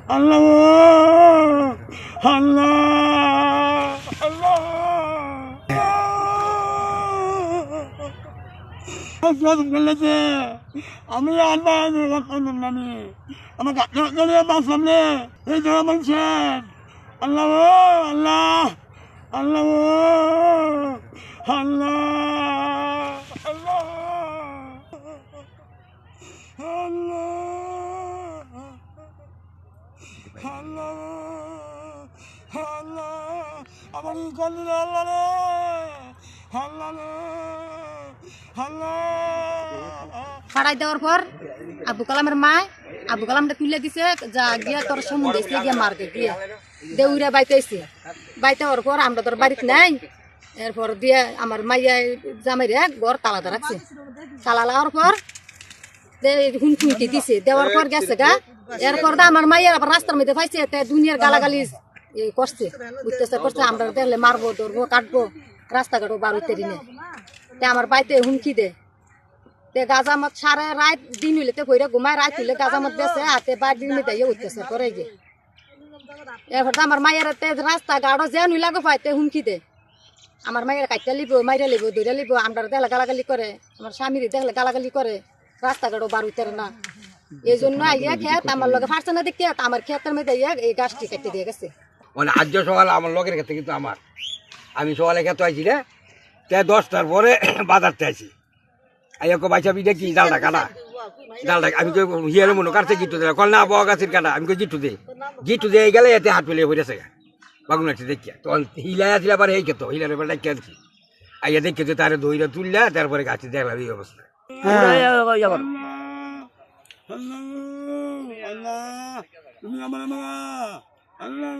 আল্লাহ আল্লাহ আল্লাহ আমি আল্লাহ আমি আমাকে বাঁচলাম রে এই ধরা বলছেন আল্লাহ আল্লাহ আল্লাহ আল্লাহ আল্লাহ আল্লাহ আল্লাহ আল্লাহ আমার গলি আল্লাহ রে আল্লাহ রে আল্লাহ ফাড়াই দেওয়ার পর আবু কালামের মা আবু কালামটা তুলে দিছে যা গিয়া তোর সমুদ্রে গিয়া মারতে গিয়া দেউরা বাইতেছে বাইতে হওয়ার পর আমরা তোর বাড়িতে নাই এরপর দিয়ে আমার মাইয়া জামাইরে ঘর তালাতে রাখছে তালা লাগার পর হুমকি দিছে দেওয়ার পর গেছে গা এরপর আমার মাইয়া আবার রাস্তার মধ্যে পাইছে দুনিয়ার গালাগালি করছে অত্যাচার করছে আমরা দেখলে মারবো ধরবো কাটবো রাস্তাঘাটও বার হইতে দিনে আমার বাড়িতে হুমকি দে গাজামত সারে রাত দিন হইলে কইরা ঘুমায় রাত হইলে গাজামত বেছে হাতে বাড়ি দিনে দেয় অত্যাচার করে গে এরপর আমার মায়ের রাস্তা গাড়ো যেন লাগে পাইতে হুমকি দে আমার মায়ের কাটতে লিব মাইরা লিব দৌড়া লিব আমরা দেখলে গালাগালি করে আমার স্বামীর দেখলে গালাগালি করে রাস্তাঘাটও বার হইতে না এই জন্য আইয়া খেত আমার লগে ফারছে না দেখতে আমার ক্ষেতের মধ্যে এই গাছটি কেটে দিয়ে গেছে মানে আজ সকাল আমার লগের ক্ষেত্রে কিন্তু আমার আমি সকালে খেতে আইছি রে 10টার পরে বাজারতে আইছি আইয়া বাইসা বিদে কি ডালটা কাটা ডালটা আমি তো হিয়ারে মনে কাটছে গিট্টু দে কল না বড় গাছের কাটা আমি গিট্টু দিয়ে গেলে এতে হাত ফেলে হয়েছে বাগুন আছে দেখিয়া তখন হিলাই আসলে আবার এই খেত হিলার এবার ডাকি আনছি আইয়া দেখে তারে দইরা তুললে তারপরে গাছে দেখলাম এই অবস্থা আল্লাহ আল্লাহ তুমি আমার আল্লাহ